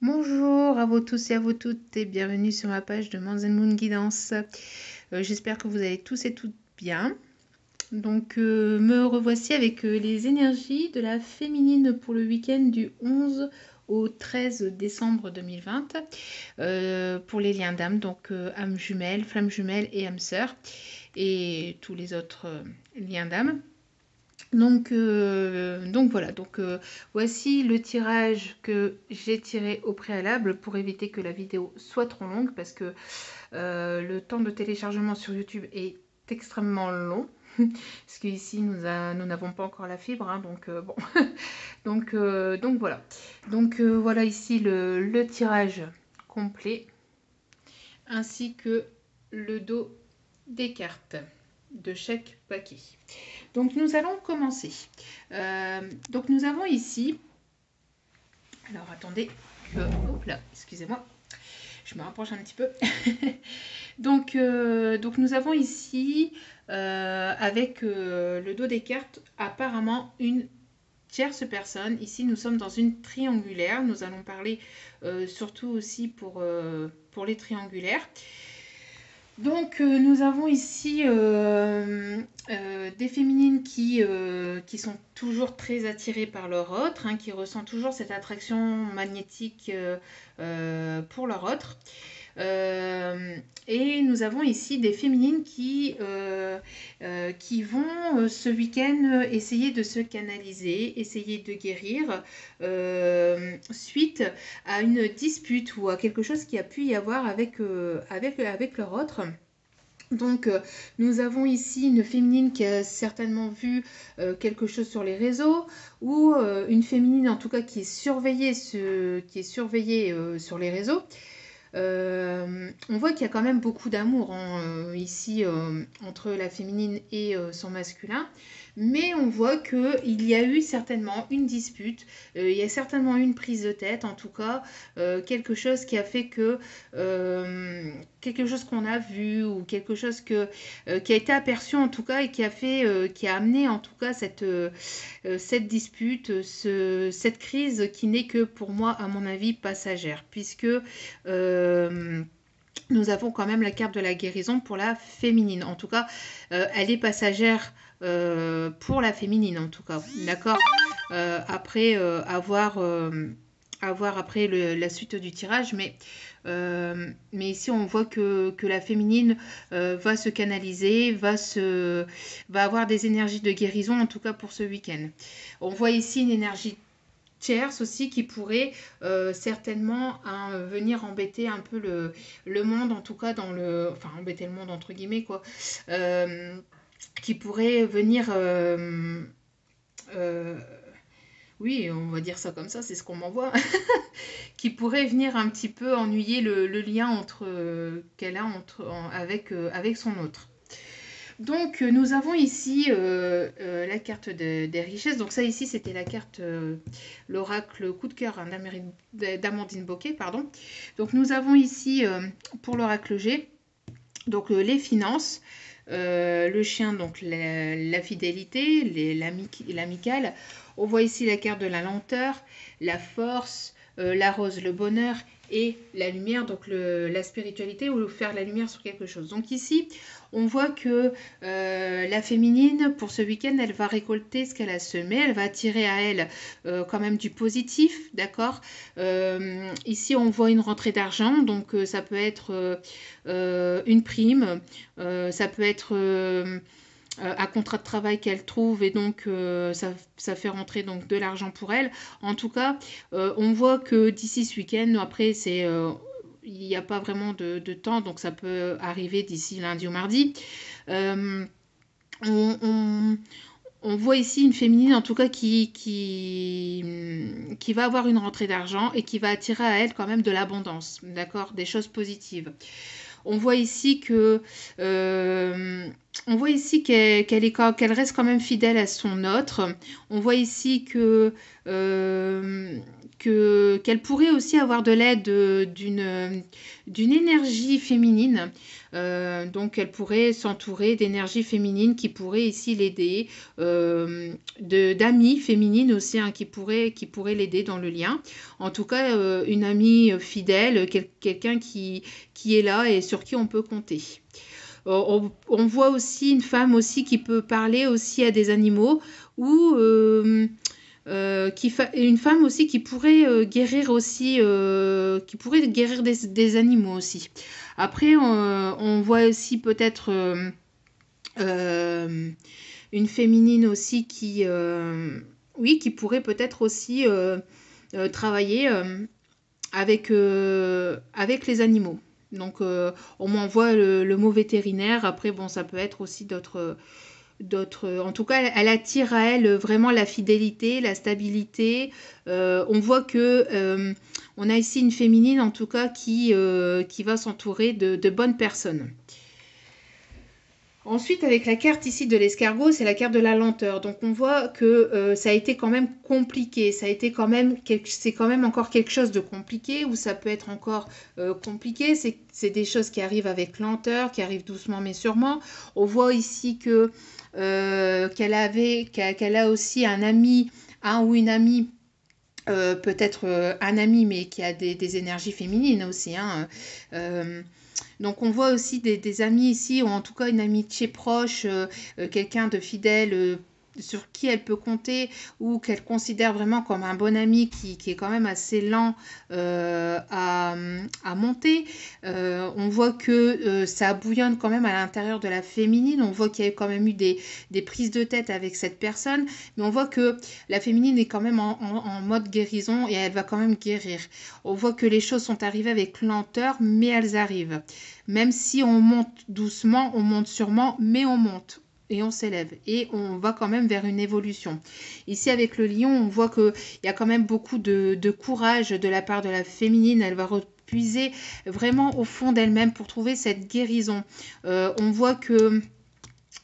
Bonjour à vous tous et à vous toutes et bienvenue sur ma page de Moon Moon Guidance. J'espère que vous allez tous et toutes bien. Donc me revoici avec les énergies de la féminine pour le week-end du 11 au 13 décembre 2020 pour les liens d'âme, donc âme jumelle, flamme jumelle et âme sœur et tous les autres liens d'âme. Donc voilà, voici le tirage que j'ai tiré au préalable pour éviter que la vidéo soit trop longue parce que le temps de téléchargement sur YouTube est extrêmement long. Parce qu'ici nous n'avons pas encore la fibre, hein, donc bon. donc voilà. Voilà ici le tirage complet ainsi que le dos des cartes de chaque paquet. Donc nous allons commencer. Donc nous avons ici, alors attendez, hop là, excusez-moi, je me rapproche un petit peu. donc nous avons ici, avec le dos des cartes, apparemment une tierce personne. Ici nous sommes dans une triangulaire. Nous allons parler surtout aussi pour les triangulaires. Donc nous avons ici des féminines qui sont toujours très attirées par leur autre, hein, qui ressentent toujours cette attraction magnétique pour leur autre. Et nous avons ici des féminines qui vont ce week-end essayer de se canaliser, essayer de guérir suite à une dispute ou à quelque chose qui a pu y avoir avec leur autre. Donc nous avons ici une féminine qui a certainement vu quelque chose sur les réseaux ou une féminine en tout cas qui est surveillée, sur les réseaux. On voit qu'il y a quand même beaucoup d'amour ici entre la féminine et son masculin, mais on voit qu'il y a eu certainement une dispute, il y a certainement une prise de tête, en tout cas quelque chose qui a fait que quelque chose qu'on a vu ou quelque chose qui a été aperçu en tout cas et qui a amené en tout cas cette dispute, cette crise qui n'est que pour moi à mon avis passagère, puisque nous avons quand même la carte de la guérison pour la féminine. En tout cas, elle est passagère pour la féminine, en tout cas. D'accord. Après avoir après la suite du tirage, mais ici on voit que la féminine va se canaliser, va avoir des énergies de guérison, en tout cas pour ce week-end. On voit ici une énergie tierce aussi qui pourrait certainement venir embêter un peu le monde, en tout cas enfin embêter le monde entre guillemets quoi, qui pourrait venir oui, on va dire ça comme ça, c'est ce qu'on m'envoie, qui pourrait venir un petit peu ennuyer le lien qu'elle a avec son autre. Donc nous avons ici la carte des richesses. Donc ça ici c'était la carte, l'oracle coup de cœur, hein, d'Amandine Bocquet, pardon. Donc nous avons ici pour l'oracle G, donc les finances, le chien, donc la fidélité, l'amical. On voit ici la carte de la lenteur, la force, la rose, le bonheur et la lumière, donc la spiritualité ou faire la lumière sur quelque chose. Donc ici, on voit que la féminine, pour ce week-end, elle va récolter ce qu'elle a semé, elle va attirer à elle quand même du positif, d'accord. Ici, on voit une rentrée d'argent, donc ça peut être une prime, ça peut être un contrat de travail qu'elle trouve et donc ça fait rentrer donc de l'argent pour elle. En tout cas, on voit que d'ici ce week-end, après il n'y a pas vraiment de temps, donc ça peut arriver d'ici lundi ou mardi. On voit ici une féminine en tout cas qui va avoir une rentrée d'argent et qui va attirer à elle quand même de l'abondance, d'accord, des choses positives. On voit ici que On voit ici qu'elle reste quand même fidèle à son autre. On voit ici qu'elle pourrait aussi avoir de l'aide d'une énergie féminine. Donc elle pourrait s'entourer d'énergie féminine qui pourrait ici l'aider, d'amis féminines aussi, hein, qui pourraient l'aider dans le lien. En tout cas, une amie fidèle, quelqu'un qui est là et sur qui on peut compter. On voit aussi une femme aussi qui peut parler aussi à des animaux ou une femme aussi qui pourrait guérir aussi, qui pourrait guérir des animaux aussi. Après, on voit aussi peut-être une féminine aussi oui, qui pourrait peut-être aussi travailler avec les animaux. Donc, on m'envoie le mot vétérinaire. Après, bon, ça peut être aussi d'autres. En tout cas, elle attire à elle vraiment la fidélité, la stabilité. On voit que on a ici une féminine, en tout cas, qui va s'entourer de bonnes personnes. Ensuite, avec la carte ici de l'escargot, c'est la carte de la lenteur. Donc, on voit que ça a été quand même compliqué. C'est quand même encore quelque chose de compliqué, ou ça peut être encore compliqué. C'est des choses qui arrivent avec lenteur, qui arrivent doucement mais sûrement. On voit ici que qu'elle a aussi un ami, un ou une amie. Peut-être un ami, mais qui a des énergies féminines aussi, hein. Donc on voit aussi des amis ici, ou en tout cas une amitié proche, quelqu'un de fidèle, sur qui elle peut compter, ou qu'elle considère vraiment comme un bon ami qui est quand même assez lent à monter. On voit que ça bouillonne quand même à l'intérieur de la féminine. On voit qu'il y a quand même eu des prises de tête avec cette personne, mais on voit que la féminine est quand même en mode guérison et elle va quand même guérir. On voit que les choses sont arrivées avec lenteur, mais elles arrivent. Même si on monte doucement, on monte sûrement, mais on monte. Et on s'élève et on va quand même vers une évolution. Ici avec le lion, on voit qu'il y a quand même beaucoup de courage de la part de la féminine. Elle va puiser vraiment au fond d'elle-même pour trouver cette guérison. On voit qu'elle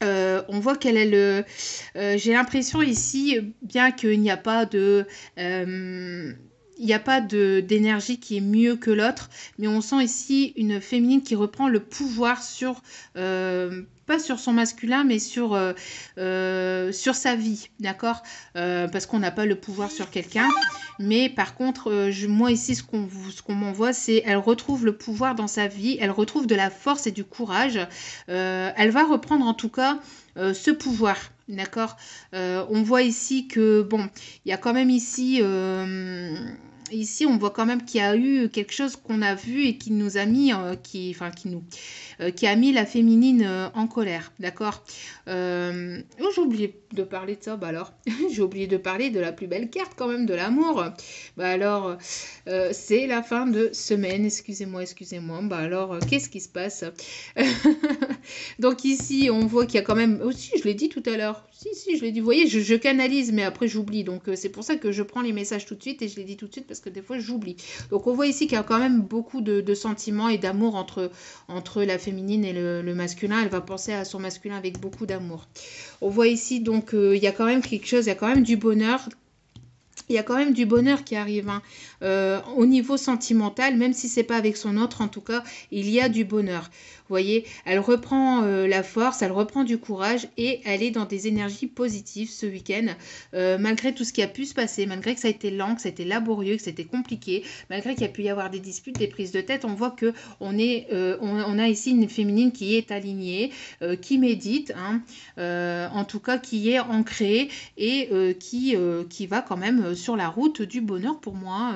est j'ai l'impression ici, bien qu'il n'y a pas d'énergie qui est mieux que l'autre, mais on sent ici une féminine qui reprend le pouvoir sur, pas sur son masculin, mais sur sa vie, d'accord, parce qu'on n'a pas le pouvoir sur quelqu'un, mais par contre, moi ici, ce qu'on m'envoie, c'est elle retrouve le pouvoir dans sa vie, elle retrouve de la force et du courage, elle va reprendre en tout cas ce pouvoir. D'accord. On voit ici que, bon, il y a quand même ici, ici on voit quand même qu'il y a eu quelque chose qu'on a vu et qui nous a mis, qui a mis la féminine en colère. D'accord. Oh, j'ai oublié de parler de ça, bah alors, j'ai oublié de parler de la plus belle carte quand même de l'amour. Bah alors, c'est la fin de semaine, excusez-moi. Bah alors, qu'est-ce qui se passe? Donc ici, on voit qu'il y a quand même... Oh si, je l'ai dit tout à l'heure. Si, je l'ai dit. Vous voyez, je canalise, mais après j'oublie. Donc c'est pour ça que je prends les messages tout de suite et je les dis tout de suite parce que des fois j'oublie. Donc on voit ici qu'il y a quand même beaucoup de sentiments et d'amour entre la féminine et le masculin. Elle va penser à son masculin avec beaucoup d'amour. On voit ici donc il y a quand même quelque chose, il y a quand même du bonheur. Il y a quand même du bonheur qui arrive, hein. Au niveau sentimental, même si c'est pas avec son autre, en tout cas, il y a du bonheur. Vous voyez, elle reprend la force, elle reprend du courage et elle est dans des énergies positives ce week-end, malgré tout ce qui a pu se passer, malgré que ça a été lent, que ça a été laborieux, que c'était compliqué, malgré qu'il y a pu y avoir des disputes, des prises de tête, on voit que on a ici une féminine qui est alignée, qui médite, hein, en tout cas qui est ancrée et qui va quand même sur la route du bonheur pour moi.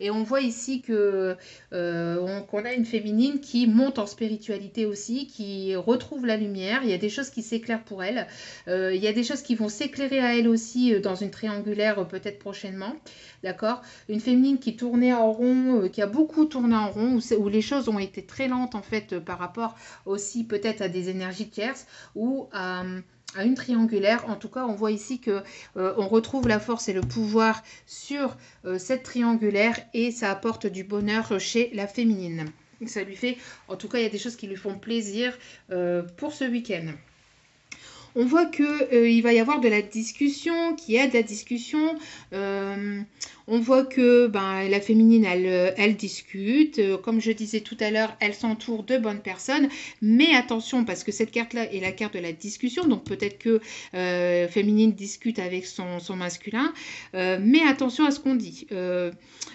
Et on voit ici qu'on a une féminine qui monte en spiritualité aussi, qui retrouve la lumière. Il y a des choses qui s'éclairent pour elle. Il y a des choses qui vont s'éclairer à elle aussi dans une triangulaire peut-être prochainement. D'accord. Une féminine qui tournait en rond, qui a beaucoup tourné en rond, où les choses ont été très lentes en fait par rapport aussi peut-être à des énergies tierces ou à une triangulaire. En tout cas, on voit ici que on retrouve la force et le pouvoir sur cette triangulaire et ça apporte du bonheur chez la féminine. Ça lui fait, en tout cas, il y a des choses qui lui font plaisir pour ce week-end. On voit que il va y avoir de la discussion, qu'il y a de la discussion. On voit que la féminine, elle discute. Comme je disais tout à l'heure, elle s'entoure de bonnes personnes. Mais attention, parce que cette carte-là est la carte de la discussion. Donc peut-être que féminine discute avec son masculin. Mais attention à ce qu'on dit.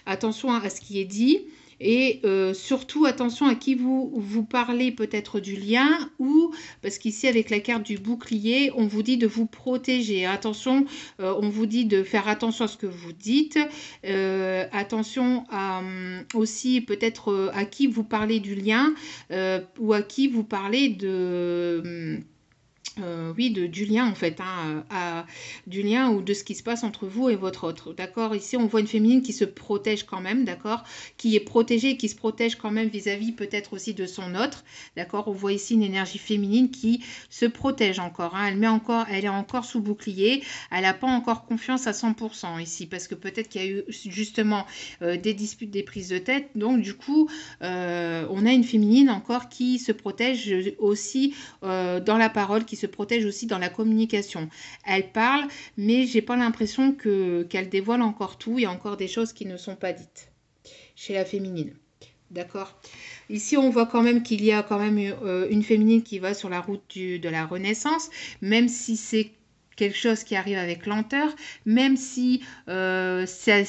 Attention à ce qui est dit. Et surtout, attention à qui vous parlez peut-être du lien ou, parce qu'ici avec la carte du bouclier, on vous dit de vous protéger. Attention, on vous dit de faire attention à ce que vous dites. Attention à, aussi peut-être à qui vous parlez du lien ou à qui vous parlez de... oui, du lien en fait, du lien ou de ce qui se passe entre vous et votre autre, d'accord. Ici, on voit une féminine qui se protège quand même, d'accord, qui est protégée, qui se protège quand même vis-à-vis peut-être aussi de son autre, d'accord. On voit ici une énergie féminine qui se protège encore, elle est encore sous bouclier, elle n'a pas encore confiance à 100% ici, parce que peut-être qu'il y a eu justement des disputes, des prises de tête, donc du coup, on a une féminine encore qui se protège aussi dans la parole, qui se protège aussi dans la communication. Elle parle, mais j'ai pas l'impression qu'elle dévoile encore tout. Il y a encore des choses qui ne sont pas dites chez la féminine. D'accord. Ici, on voit quand même qu'il y a quand même une féminine qui va sur la route de la renaissance, même si c'est quelque chose qui arrive avec lenteur, même si ça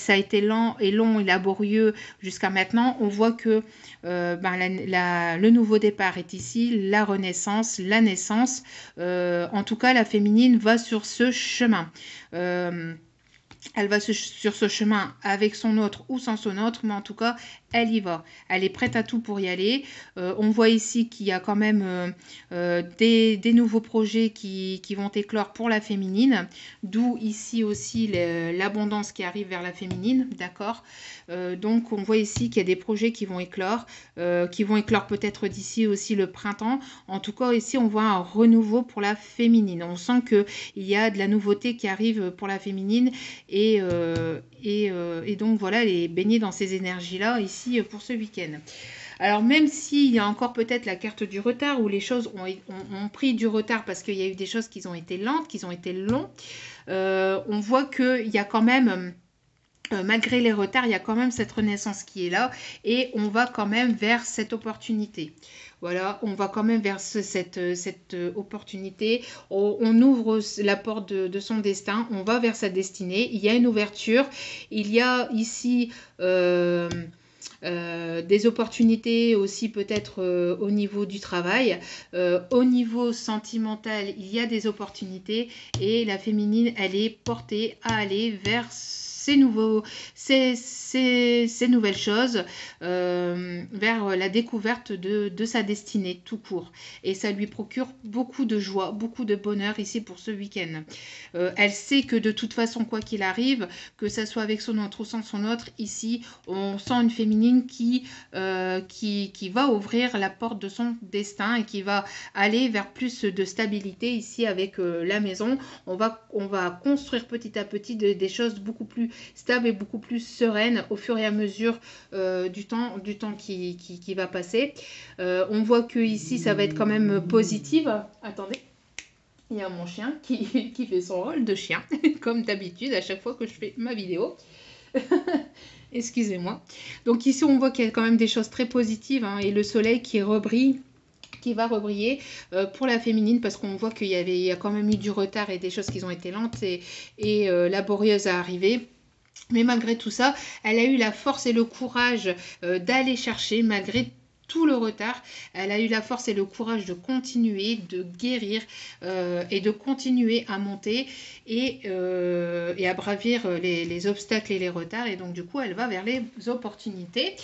a été lent et long et laborieux jusqu'à maintenant, on voit que le nouveau départ est ici, la renaissance, la naissance. En tout cas, la féminine va sur ce chemin. Elle va sur ce chemin avec son autre ou sans son autre, mais en tout cas, elle y va. Elle est prête à tout pour y aller. On voit ici qu'il y a quand même des nouveaux projets qui vont éclore pour la féminine, d'où ici aussi l'abondance qui arrive vers la féminine, d'accord. Donc, on voit ici qu'il y a des projets qui vont éclore peut-être d'ici aussi le printemps. En tout cas, ici, on voit un renouveau pour la féminine. On sent qu'il y a de la nouveauté qui arrive pour la féminine et donc voilà, elle est baignée dans ces énergies-là ici pour ce week-end. Alors même s'il y a encore peut-être la carte du retard où les choses ont pris du retard parce qu'il y a eu des choses qui ont été lentes, qui ont été longues, on voit qu'il y a quand même... malgré les retards, il y a quand même cette renaissance qui est là et on va quand même vers cette opportunité. Voilà, on va quand même vers cette opportunité. On ouvre la porte de son destin, on va vers sa destinée. Il y a une ouverture. Il y a ici des opportunités aussi peut-être au niveau du travail. Au niveau sentimental, il y a des opportunités et la féminine, elle est portée à aller vers ces nouvelles choses, vers la découverte de sa destinée tout court. Et ça lui procure beaucoup de joie, beaucoup de bonheur ici pour ce week-end. Elle sait que de toute façon, quoi qu'il arrive, que ça soit avec son autre ou sans son autre, ici, on sent une féminine qui va ouvrir la porte de son destin et qui va aller vers plus de stabilité ici avec la maison. On va construire petit à petit des choses beaucoup plus stable et beaucoup plus sereine au fur et à mesure du temps qui va passer. On voit que ici ça va être quand même positive. Attendez, il y a mon chien qui fait son rôle de chien comme d'habitude à chaque fois que je fais ma vidéo. Excusez-moi. Donc ici on voit qu'il y a quand même des choses très positives et le soleil qui va rebriller pour la féminine parce qu'on voit qu'il y a quand même eu du retard et des choses qui ont été lentes et laborieuses à arriver. Mais malgré tout ça, elle a eu la force et le courage d'aller chercher, malgré tout le retard. Elle a eu la force et le courage de continuer, de guérir et de continuer à monter et à bravir les obstacles et les retards. Et donc, du coup, elle va vers les opportunités.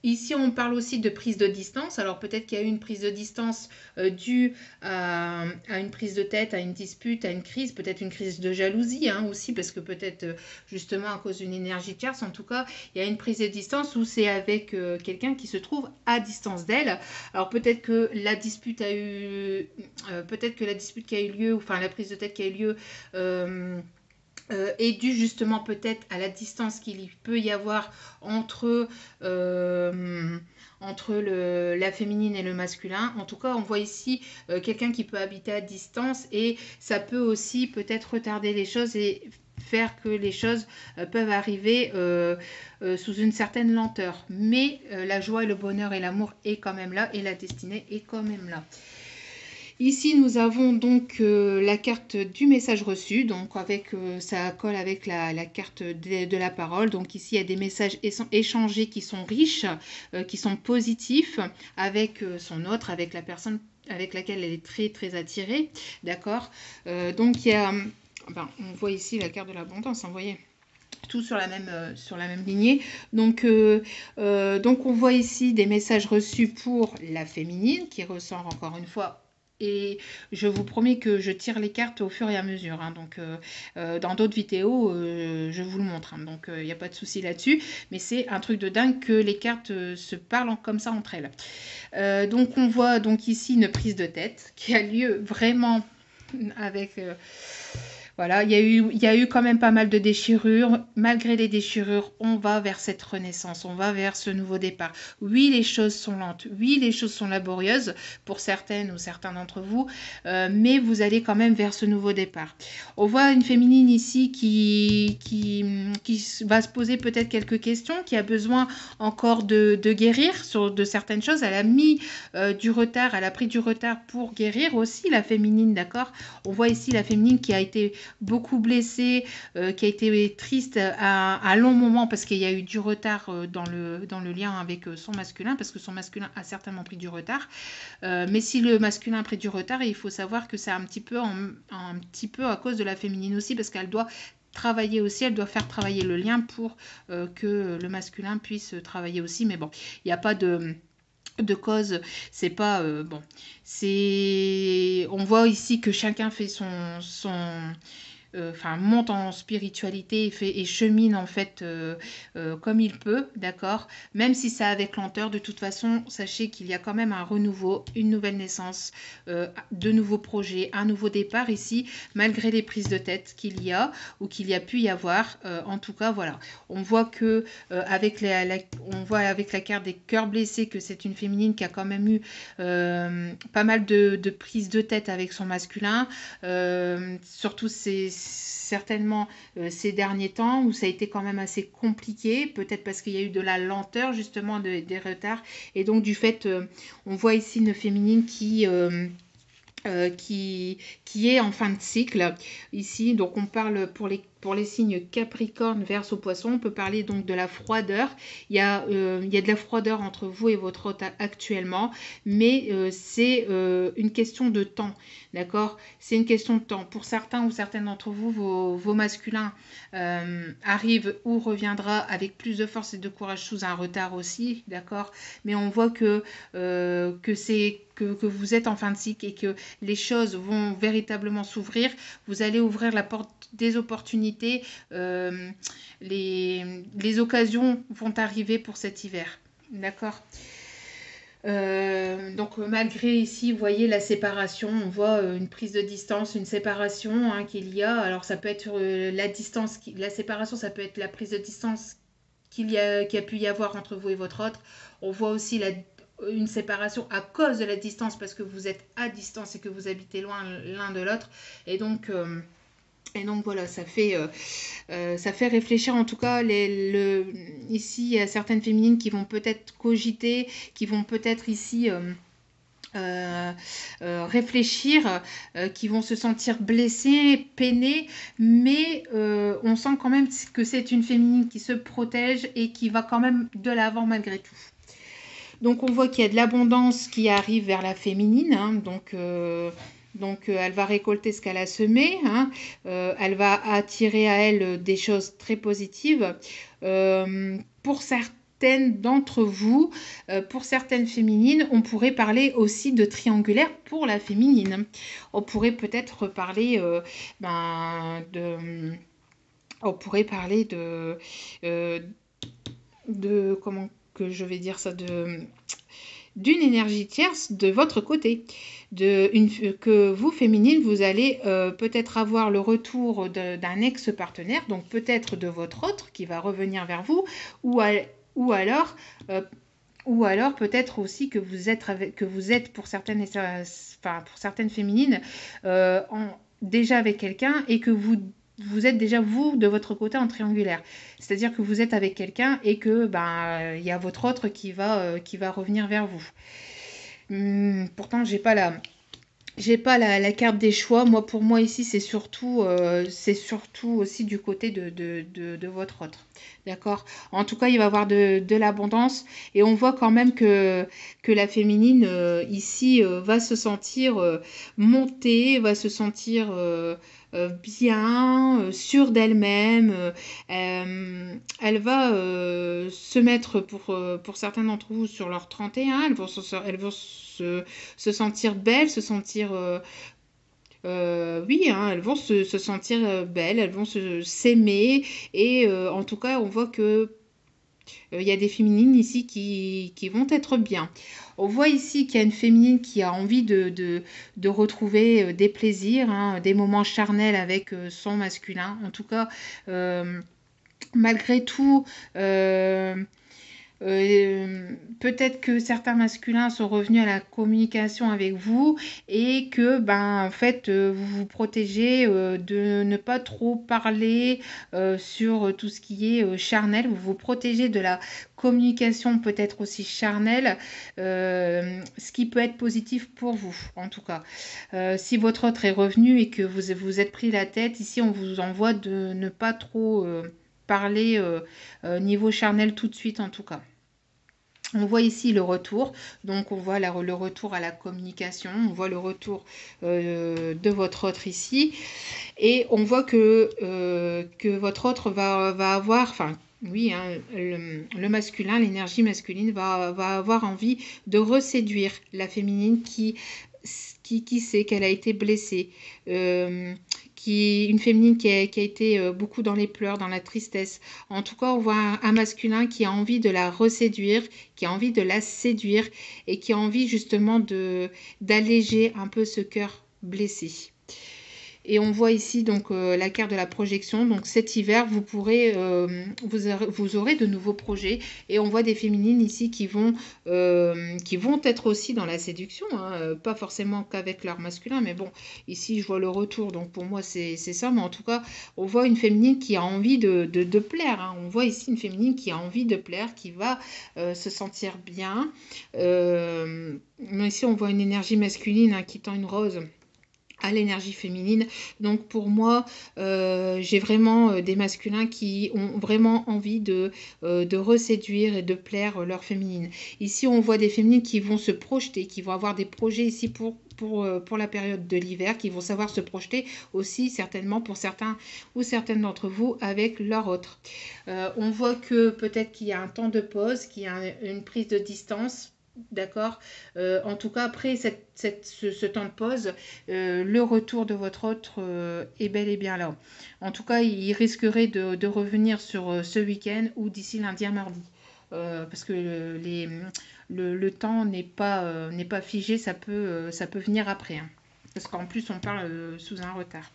Ici, on parle aussi de prise de distance. Alors, peut-être qu'il y a eu une prise de distance due à une prise de tête, à une dispute, à une crise, peut-être une crise de jalousie aussi, parce que peut-être justement à cause d'une énergie tierce, en tout cas, il y a une prise de distance où c'est avec quelqu'un qui se trouve à distance d'elle. Alors, peut-être que la dispute qui a eu lieu, enfin la prise de tête qui a eu lieu, est dû justement peut-être à la distance qu'il peut y avoir entre, la féminine et le masculin. En tout cas, on voit ici quelqu'un qui peut habiter à distance et ça peut aussi peut-être retarder les choses et faire que les choses peuvent arriver sous une certaine lenteur. Mais la joie et le bonheur et l'amour est quand même là et la destinée est quand même là. Ici, nous avons donc la carte du message reçu, donc ça colle avec la carte de la parole. Donc ici, il y a des messages échangés qui sont riches, qui sont positifs avec son autre, avec la personne avec laquelle elle est très très attirée, d'accord. Donc il y a, on voit ici la carte de l'abondance, vous voyez tout sur la même lignée. Donc on voit ici des messages reçus pour la féminine qui ressort encore une fois. Et je vous promets que je tire les cartes au fur et à mesure. Hein. Donc, dans d'autres vidéos, je vous le montre. Hein. Donc, il n'y a pas de souci là-dessus. Mais c'est un truc de dingue que les cartes se parlent comme ça entre elles. Donc, on voit donc ici une prise de tête qui a lieu vraiment avec... Voilà, il y a eu quand même pas mal de déchirures. Malgré les déchirures, on va vers cette renaissance, on va vers ce nouveau départ. Oui, les choses sont lentes, oui, les choses sont laborieuses pour certaines ou certains d'entre vous, mais vous allez quand même vers ce nouveau départ. On voit une féminine ici qui va se poser peut-être quelques questions, qui a besoin encore de guérir sur de certaines choses. Elle a mis du retard, elle a pris du retard pour guérir aussi, la féminine, d'accord. On voit ici la féminine qui a été beaucoup blessée, qui a été triste à un long moment parce qu'il y a eu du retard dans le lien avec son masculin, parce que son masculin a certainement pris du retard. Mais si le masculin a pris du retard, il faut savoir que c'est un petit peu à cause de la féminine aussi, parce qu'elle doit travailler aussi, elle doit faire travailler le lien pour que le masculin puisse travailler aussi. Mais bon, il n'y a pas de cause, c'est pas bon, c'est, on voit ici que chacun fait monte en spiritualité et chemine en fait comme il peut, d'accord. Même si c'est avec lenteur, de toute façon, sachez qu'il y a quand même un renouveau, une nouvelle naissance, de nouveaux projets, un nouveau départ ici, malgré les prises de tête qu'il y a ou qu'il y a pu y avoir. En tout cas, voilà, on voit que on voit avec la carte des cœurs blessés que c'est une féminine qui a quand même eu pas mal de prises de tête avec son masculin, surtout certainement ces derniers temps où ça a été quand même assez compliqué, peut-être parce qu'il y a eu de la lenteur justement, des retards, et donc du fait, on voit ici une féminine qui est en fin de cycle ici. Donc on parle pour les signes Capricorne, Verseau, Poisson, on peut parler donc de la froideur. Il y a de la froideur entre vous et votre hôte actuellement, mais c'est une question de temps, d'accord. C'est une question de temps. Pour certains ou certaines d'entre vous, vos masculins arrivent ou reviendra avec plus de force et de courage sous un retard aussi, d'accord. Mais on voit que vous êtes en fin de cycle et que les choses vont véritablement s'ouvrir. Vous allez ouvrir la porte des opportunités. Les occasions vont arriver pour cet hiver. D'accord. Donc malgré ici, vous voyez la séparation, on voit une prise de distance, une séparation qu'il y a. Alors ça peut être la distance, la séparation, ça peut être la prise de distance qu'il a pu y avoir entre vous et votre autre. On voit aussi une séparation à cause de la distance, parce que vous êtes à distance et que vous habitez loin l'un de l'autre. Et donc voilà, ça fait réfléchir. En tout cas, ici, il y a certaines féminines qui vont peut-être cogiter, qui vont peut-être ici réfléchir, qui vont se sentir blessées, peinées, mais on sent quand même que c'est une féminine qui se protège et qui va quand même de l'avant malgré tout. Donc on voit qu'il y a de l'abondance qui arrive vers la féminine, donc elle va récolter ce qu'elle a semé, elle va attirer à elle des choses très positives. Pour certaines d'entre vous, pour certaines féminines, on pourrait parler aussi de triangulaire pour la féminine. On pourrait peut-être parler on pourrait parler de comment que je vais dire ça, d'une énergie tierce de votre côté. Que vous, féminine, vous allez peut-être avoir le retour d'un ex-partenaire, donc peut-être de votre autre qui va revenir vers vous, ou, ou alors... ou alors peut-être aussi que vous êtes pour certaines, enfin, pour certaines féminines déjà avec quelqu'un et que vous êtes déjà, vous, de votre côté, en triangulaire. C'est-à-dire que vous êtes avec quelqu'un et que il y a votre autre qui va revenir vers vous. Pourtant, j'ai pas la carte des choix. Moi, pour moi, ici, c'est surtout aussi du côté de votre autre. D'accord. En tout cas, il va y avoir de l'abondance. Et on voit quand même que la féminine, ici, va se sentir montée, va se sentir bien, sûre d'elle-même. Elle va se mettre, pour certains d'entre vous, sur leur 31. Elles vont se sentir belles, se sentir... oui, hein, elles vont se sentir belles, elles vont s'aimer. Et en tout cas, on voit que il y a des féminines ici qui vont être bien. On voit ici qu'il y a une féminine qui a envie de retrouver des plaisirs, hein, des moments charnels avec son masculin. En tout cas, malgré tout... peut-être que certains masculins sont revenus à la communication avec vous et que en fait vous vous protégez de ne pas trop parler sur tout ce qui est charnel. Vous vous protégez de la communication peut-être aussi charnelle, ce qui peut être positif pour vous en tout cas. Si votre autre est revenu et que vous êtes pris la tête, ici on vous envoie de ne pas trop parler niveau charnel tout de suite en tout cas. On voit ici le retour, donc on voit le retour à la communication, on voit le retour de votre autre ici, et on voit que votre autre va avoir, enfin oui, hein, le masculin, l'énergie masculine va avoir envie de reséduire la féminine qui sait qu'elle a été blessée, une féminine qui a été beaucoup dans les pleurs, dans la tristesse. En tout cas, on voit un masculin qui a envie de la reséduire, qui a envie de la séduire et qui a envie justement d'alléger un peu ce cœur blessé. Et on voit ici donc la carte de la projection. Donc cet hiver, vous pourrez, vous aurez de nouveaux projets. Et on voit des féminines ici qui vont être aussi dans la séduction, hein, pas forcément qu'avec leur masculin, mais bon, ici je vois le retour. Donc pour moi c'est ça. Mais en tout cas, on voit une féminine qui a envie de plaire. Hein. On voit ici une féminine qui a envie de plaire, qui va se sentir bien. Mais ici on voit une énergie masculine hein, qui tend une rose à l'énergie féminine. Donc pour moi, j'ai vraiment des masculins qui ont vraiment envie de reséduire et de plaire leur féminine. Ici, on voit des féminines qui vont se projeter, qui vont avoir des projets ici pour la période de l'hiver, qui vont savoir se projeter aussi certainement pour certains ou certaines d'entre vous avec leur autre. On voit que peut-être qu'il y a un temps de pause, qu'il y a une prise de distance. D'accord. En tout cas, après ce temps de pause, le retour de votre autre est bel et bien là. En tout cas, il risquerait de revenir sur ce week-end ou d'ici lundi à mardi. Parce que le temps n'est pas figé, ça peut venir après. Hein. Parce qu'en plus, on parle sous un retard.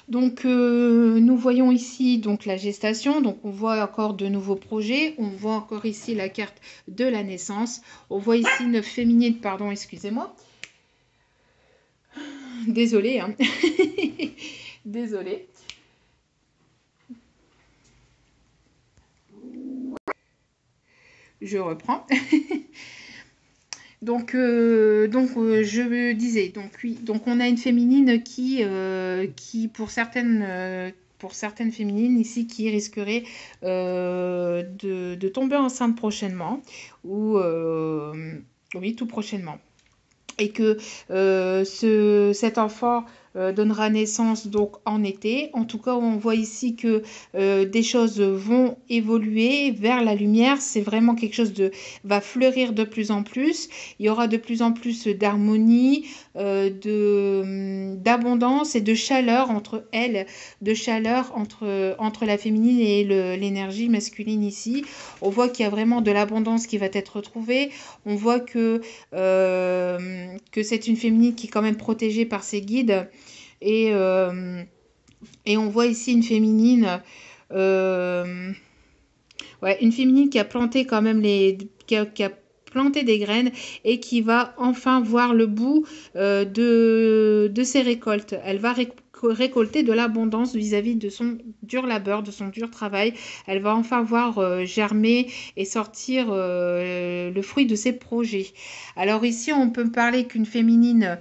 Donc nous voyons ici donc la gestation, donc on voit encore de nouveaux projets, on voit encore ici la carte de la naissance, on voit ici une féminine, pardon, excusez-moi, désolée, hein. Désolée. Je reprends. Donc, je me disais, donc oui, donc on a une féminine qui pour certaines féminines ici, qui risquerait de tomber enceinte prochainement, ou oui, tout prochainement. Et que cet enfant donnera naissance donc en été. En tout cas, on voit ici que des choses vont évoluer vers la lumière. C'est vraiment quelque chose va fleurir de plus en plus. Il y aura de plus en plus d'harmonie, d'abondance et de chaleur entre elles, entre la féminine et l'énergie masculine ici. On voit qu'il y a vraiment de l'abondance qui va être retrouvée. On voit que c'est une féminine qui est quand même protégée par ses guides. Et on voit ici une féminine, une féminine qui a planté quand même qui a planté des graines et qui va enfin voir le bout de ses récoltes. Elle va récolter de l'abondance vis-à-vis de son dur labeur, de son dur travail. Elle va enfin voir germer et sortir le fruit de ses projets. Alors ici, on peut parler qu'une féminine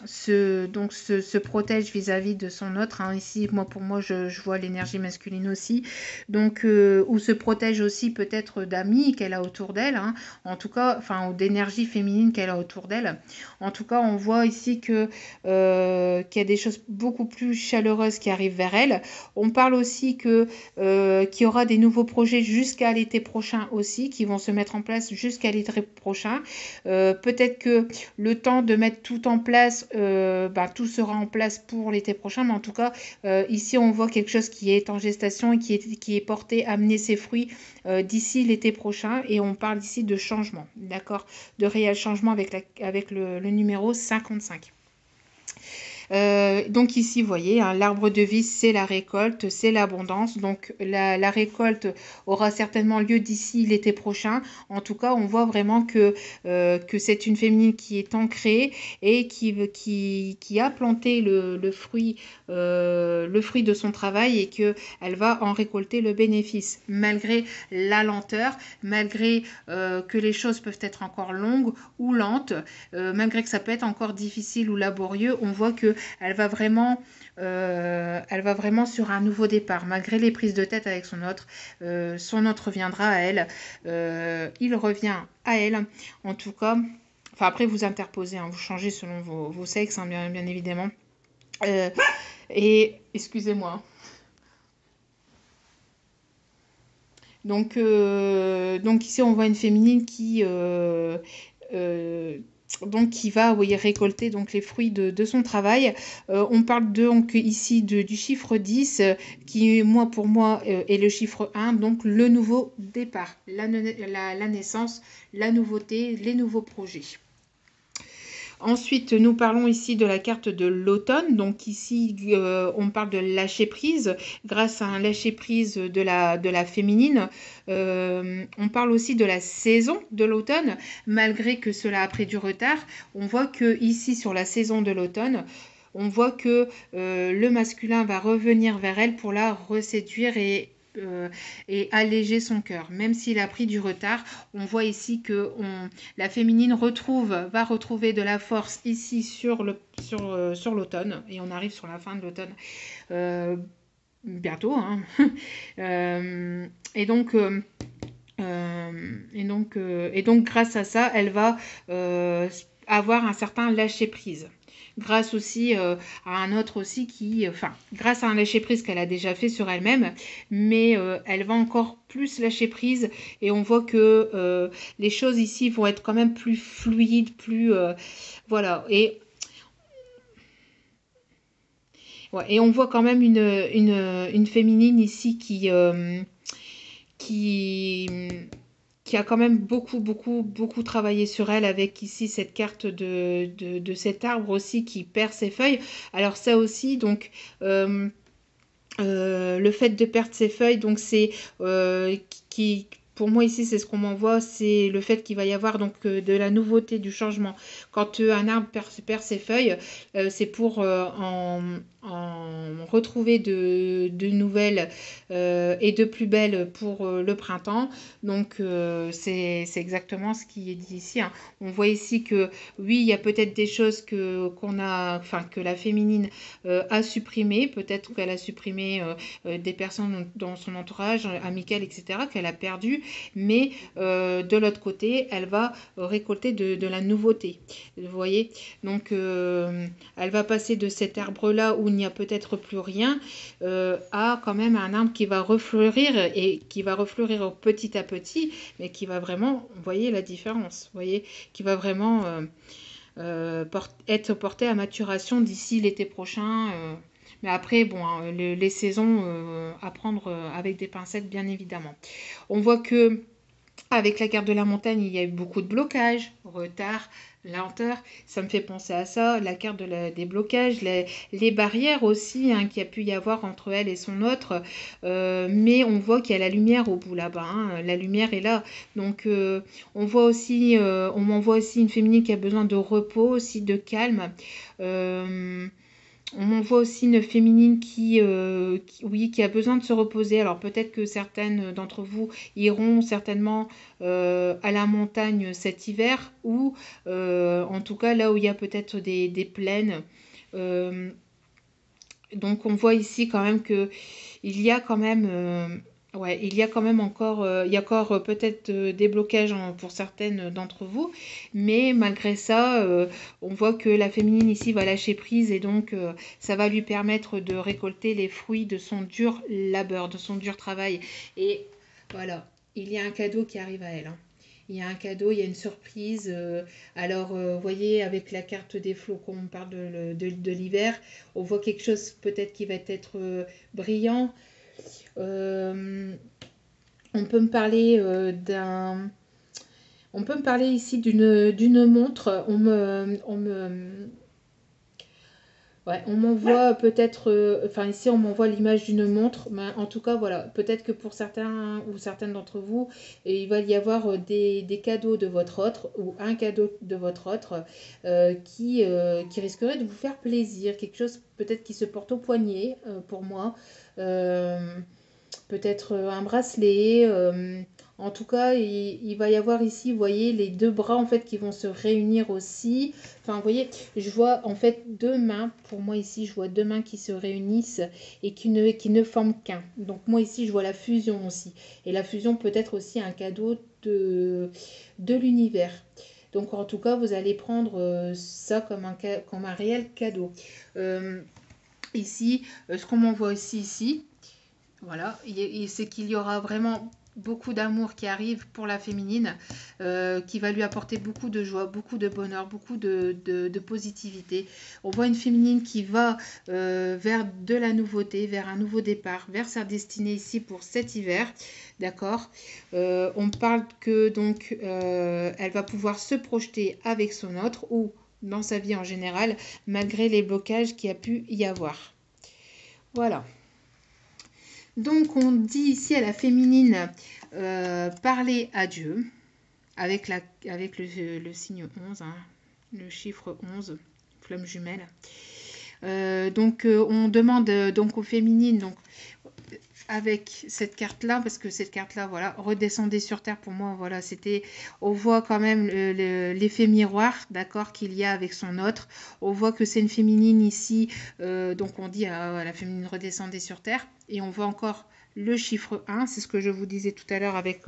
se protège vis-à-vis de son autre. Ici, pour moi, je vois l'énergie masculine aussi. Donc, ou se protège aussi peut-être d'amis qu'elle a autour d'elle. En tout cas, ou d'énergie féminine qu'elle a autour d'elle. En tout cas, on voit ici qu'il y a des choses beaucoup plus chaleureuses qui arrivent vers elle. On parle aussi qu'il y aura des nouveaux projets jusqu'à l'été prochain aussi, qui vont se mettre en place jusqu'à l'été prochain. Peut-être que le temps de mettre tout en place, tout sera en place pour l'été prochain, mais en tout cas, ici, on voit quelque chose qui est en gestation et qui est porté à amener ses fruits d'ici l'été prochain, et on parle ici de changement, d'accord, de réel changement avec le numéro 55. Donc ici, vous voyez, l'arbre de vie, c'est la récolte, c'est l'abondance. Donc la récolte aura certainement lieu d'ici l'été prochain. En tout cas, on voit vraiment que c'est une féminine qui est ancrée et qui a planté le fruit de son travail, et qu'elle va en récolter le bénéfice, malgré la lenteur, malgré que les choses peuvent être encore longues ou lentes, malgré que ça peut être encore difficile ou laborieux. On voit que elle va vraiment sur un nouveau départ, malgré les prises de tête avec son autre. Son autre reviendra à elle. Il revient à elle. En tout cas, après vous interposez, vous changez selon vos sexes, bien évidemment. Et excusez-moi. Donc ici, on voit une féminine qui va récolter donc les fruits de son travail. On parle donc ici du chiffre 10, qui pour moi est le chiffre 1, donc le nouveau départ, la naissance, la nouveauté, les nouveaux projets. Ensuite, nous parlons ici de la carte de l'automne. Donc ici, on parle de lâcher prise grâce à un lâcher prise de la féminine. On parle aussi de la saison de l'automne, malgré que cela a pris du retard. On voit que ici, sur la saison de l'automne, on voit que le masculin va revenir vers elle pour la reséduire et alléger son cœur. Même s'il a pris du retard, on voit ici que la féminine va retrouver de la force ici sur l'automne, et on arrive sur la fin de l'automne bientôt. Et donc grâce à ça, elle va avoir un certain lâcher prise. Grâce aussi à un autre aussi grâce à un lâcher prise qu'elle a déjà fait sur elle-même, mais elle va encore plus lâcher prise, et on voit que les choses ici vont être quand même plus fluides, voilà, et on voit quand même une féminine ici qui a quand même beaucoup travaillé sur elle, avec ici cette carte de cet arbre aussi qui perd ses feuilles. Alors ça aussi, donc le fait de perdre ses feuilles, donc c'est pour moi ici, c'est ce qu'on m'envoie, c'est le fait qu'il va y avoir donc de la nouveauté, du changement. Quand un arbre perd ses feuilles, c'est pour en retrouver de nouvelles et de plus belles pour le printemps. Donc c'est exactement ce qui est dit ici. On voit ici que oui, il y a peut-être des choses que la féminine a supprimées. Peut-être qu'elle a supprimé des personnes dans son entourage amical, etc., qu'elle a perdu. mais de l'autre côté, elle va récolter de la nouveauté. Vous voyez? Donc, elle va passer de cet arbre-là où il n'y a peut-être plus rien à quand même un arbre qui va refleurir et qui va refleurir petit à petit, mais qui va vraiment, vous voyez la différence, vous voyez, qui va vraiment être porté à maturation d'ici l'été prochain. Mais après, bon, hein, les saisons à prendre avec des pincettes, bien évidemment. On voit que avec la carte de la montagne, il y a eu beaucoup de blocages, retard, lenteur. Ça me fait penser à ça, la carte des blocages, les barrières aussi hein, qu'il y a pu y avoir entre elle et son autre. Mais on voit qu'il y a la lumière au bout là-bas. Hein. La lumière est là. Donc on voit aussi, on m'envoie aussi une féminine qui a besoin de repos, aussi de calme. On m'envoie aussi une féminine oui, qui a besoin de se reposer. Alors peut-être que certaines d'entre vous iront certainement à la montagne cet hiver ou en tout cas là où il y a peut-être des plaines. Donc on voit ici quand même que il y a quand même ouais, il y a quand même encore, il y a encore peut-être des blocages pour certaines d'entre vous, mais malgré ça, on voit que la féminine ici va lâcher prise et donc ça va lui permettre de récolter les fruits de son dur labeur, de son dur travail. Et voilà, il y a un cadeau qui arrive à elle. Hein. Il y a un cadeau, il y a une surprise. Alors, vous voyez, avec la carte des flocons, on parle de l'hiver, on voit quelque chose peut-être qui va être brillant. On peut me parler on peut me parler ici d'une montre. Ouais, on m'envoie peut-être, enfin ici on m'envoie l'image d'une montre, mais en tout cas voilà, peut-être que pour certains ou certaines d'entre vous, il va y avoir des cadeaux de votre autre ou un cadeau de votre autre qui risquerait de vous faire plaisir, quelque chose peut-être qui se porte au poignet pour moi. Euh, Peut-être un bracelet. En tout cas, il va y avoir ici, vous voyez, les deux bras en fait qui vont se réunir aussi. Enfin, vous voyez, je vois en fait deux mains. Pour moi ici, je vois deux mains qui se réunissent et qui ne forment qu'un. Donc moi ici, je vois la fusion aussi. Et la fusion peut être aussi un cadeau de l'univers. Donc en tout cas, vous allez prendre ça comme un réel cadeau. Ici, ce qu'on m'envoie aussi ici, voilà, c'est qu'il y aura vraiment beaucoup d'amour qui arrive pour la féminine, qui va lui apporter beaucoup de joie, beaucoup de bonheur, beaucoup de positivité. On voit une féminine qui va vers de la nouveauté, vers un nouveau départ, vers sa destinée ici pour cet hiver. D'accord. On parle que donc elle va pouvoir se projeter avec son autre ou dans sa vie en général, malgré les blocages qu'il y a pu y avoir. Voilà. Donc on dit ici à la féminine parler à Dieu avec le signe 11, hein, le chiffre 11, flamme jumelle. Donc on demande donc aux féminines, donc avec cette carte-là, parce que cette carte-là, voilà, redescendez sur Terre, pour moi, voilà, c'était, on voit quand même l'effet miroir, d'accord, qu'il y a avec son autre. On voit que c'est une féminine ici, donc on dit à la féminine redescendez sur Terre, et on voit encore le chiffre 1, c'est ce que je vous disais tout à l'heure avec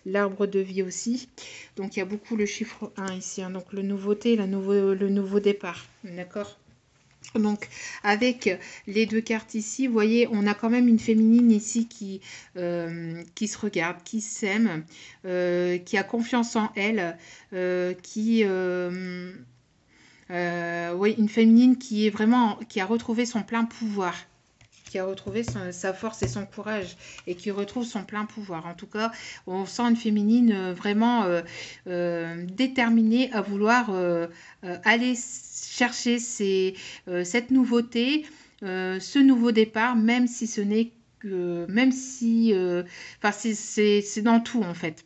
l'arbre de vie aussi. Donc il y a beaucoup le chiffre 1 ici, hein, donc le nouveauté, le nouveau départ, d'accord. Donc avec les deux cartes ici, vous voyez, on a quand même une féminine ici qui se regarde, qui s'aime, qui a confiance en elle, oui, une féminine qui est vraiment, qui a retrouvé son plein pouvoir, qui a retrouvé sa force et son courage et qui retrouve son plein pouvoir. En tout cas, on sent une féminine vraiment déterminée à vouloir aller chercher cette nouveauté, ce nouveau départ, même si ce n'est que, même si, enfin c'est dans tout en fait.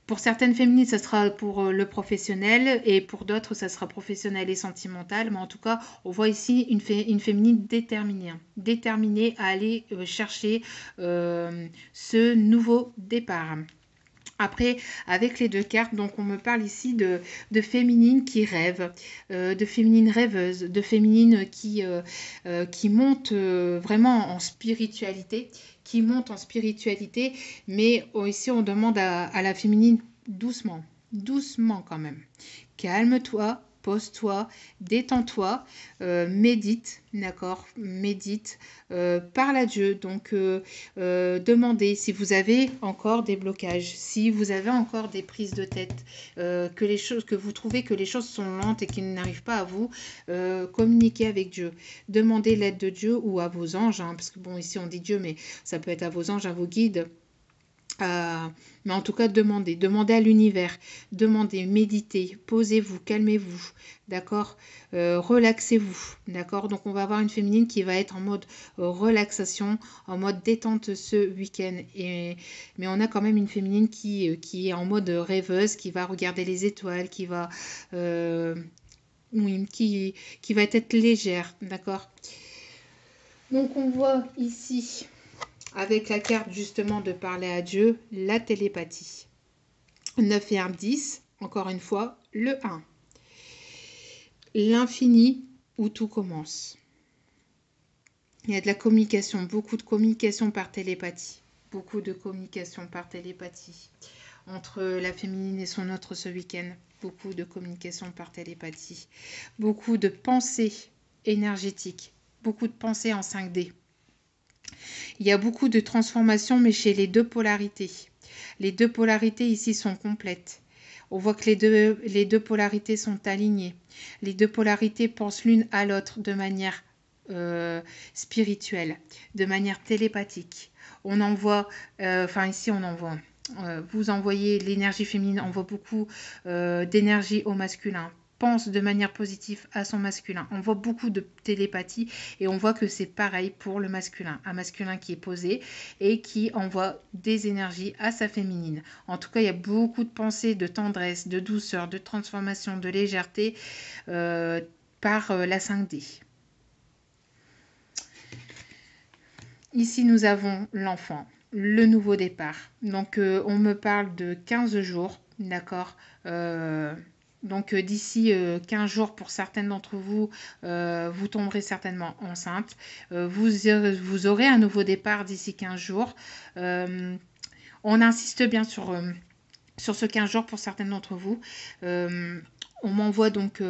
Pour certaines féminines, ça sera pour le professionnel et pour d'autres, ça sera professionnel et sentimental. Mais en tout cas, on voit ici une féminine déterminée, hein, déterminée à aller chercher ce nouveau départ. Après, avec les 2 cartes, donc on me parle ici de féminine qui rêve, de féminine rêveuse, de féminine qui monte vraiment en spiritualité, mais ici on demande à la féminine doucement, doucement quand même. Calme-toi, pose-toi, détends-toi, médite, d'accord, médite, parle à Dieu, donc demandez si vous avez encore des blocages, si vous avez encore des prises de tête, que vous trouvez que les choses sont lentes et qu'ils n'arrivent pas à vous, communiquez avec Dieu, demandez l'aide de Dieu ou à vos anges, hein, parce que bon ici on dit Dieu, mais ça peut être à vos anges, à vos guides. Mais en tout cas, demandez à l'univers, demandez, méditez, posez-vous, calmez-vous, d'accord, relaxez-vous, d'accord. Donc on va avoir une féminine qui va être en mode relaxation, en mode détente ce week-end. Mais on a quand même une féminine qui est en mode rêveuse, qui va regarder les étoiles, oui, qui va être légère, d'accord. Donc on voit ici, avec la carte justement de parler à Dieu, la télépathie. 9 et 1, 10, encore une fois, le 1. L'infini où tout commence. Il y a de la communication, beaucoup de communication par télépathie. Beaucoup de communication par télépathie. Entre la féminine et son autre ce week-end. Beaucoup de communication par télépathie. Beaucoup de pensées énergétiques. Beaucoup de pensées en 5D. Il y a beaucoup de transformations, mais chez les 2 polarités. Les 2 polarités ici sont complètes. On voit que les deux polarités sont alignées. Les 2 polarités pensent l'une à l'autre de manière spirituelle, de manière télépathique. On envoie, ici on envoie, vous envoyez l'énergie féminine, envoie beaucoup d'énergie au masculin. Pense de manière positive à son masculin. On voit beaucoup de télépathie et on voit que c'est pareil pour le masculin. Un masculin qui est posé et qui envoie des énergies à sa féminine. En tout cas, il y a beaucoup de pensées, de tendresse, de douceur, de transformation, de légèreté par la 5D. Ici, nous avons l'enfant, le nouveau départ. Donc, on me parle de 15 jours, d'accord. Donc d'ici 15 jours, pour certaines d'entre vous, vous tomberez certainement enceinte. Vous aurez un nouveau départ d'ici 15 jours. On insiste bien sur ce 15 jours pour certaines d'entre vous. On m'envoie donc,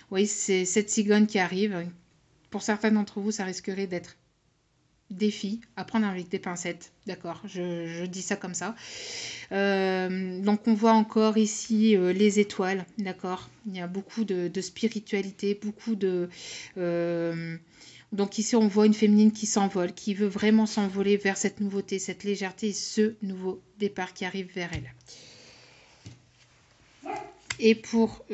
oui, c'est cette cigogne qui arrive. Pour certaines d'entre vous, ça risquerait d'être défi à prendre avec des pincettes, d'accord, je dis ça comme ça. Donc on voit encore ici les étoiles, d'accord, il y a beaucoup de spiritualité, beaucoup de donc ici on voit une féminine qui s'envole, qui veut vraiment s'envoler vers cette nouveauté, cette légèreté et ce nouveau départ qui arrive vers elle. Et pour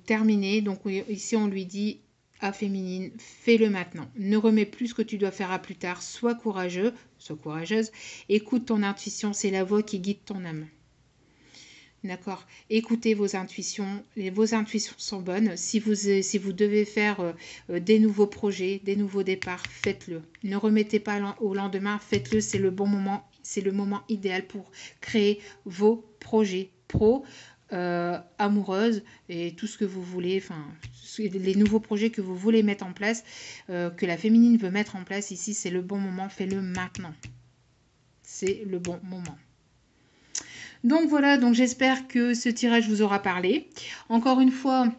terminer, donc ici on lui dit à féminine, fais-le maintenant. Ne remets plus ce que tu dois faire à plus tard. Sois courageux, sois courageuse. Écoute ton intuition, c'est la voix qui guide ton âme. D'accord. Écoutez vos intuitions. Vos intuitions sont bonnes. Si vous devez faire des nouveaux projets, des nouveaux départs, faites-le. Ne remettez pas au lendemain, faites-le. C'est le bon moment. C'est le moment idéal pour créer vos projets pro. Amoureuse et tout ce que vous voulez, enfin les nouveaux projets que vous voulez mettre en place, que la féminine veut mettre en place ici, c'est le bon moment, fais-le maintenant. C'est le bon moment. Donc voilà, donc j'espère que ce tirage vous aura parlé. Encore une fois,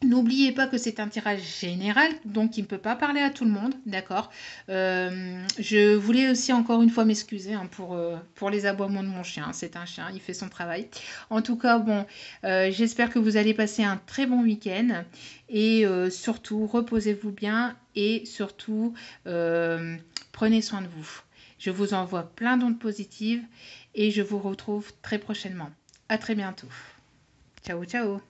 n'oubliez pas que c'est un tirage général, donc il ne peut pas parler à tout le monde, d'accord. Je voulais aussi encore une fois m'excuser hein, pour les aboiements de mon chien. C'est un chien, il fait son travail. En tout cas, bon, j'espère que vous allez passer un très bon week-end. Et surtout, reposez-vous bien et surtout, prenez soin de vous. Je vous envoie plein d'ondes positives et je vous retrouve très prochainement. À très bientôt. Ciao, ciao.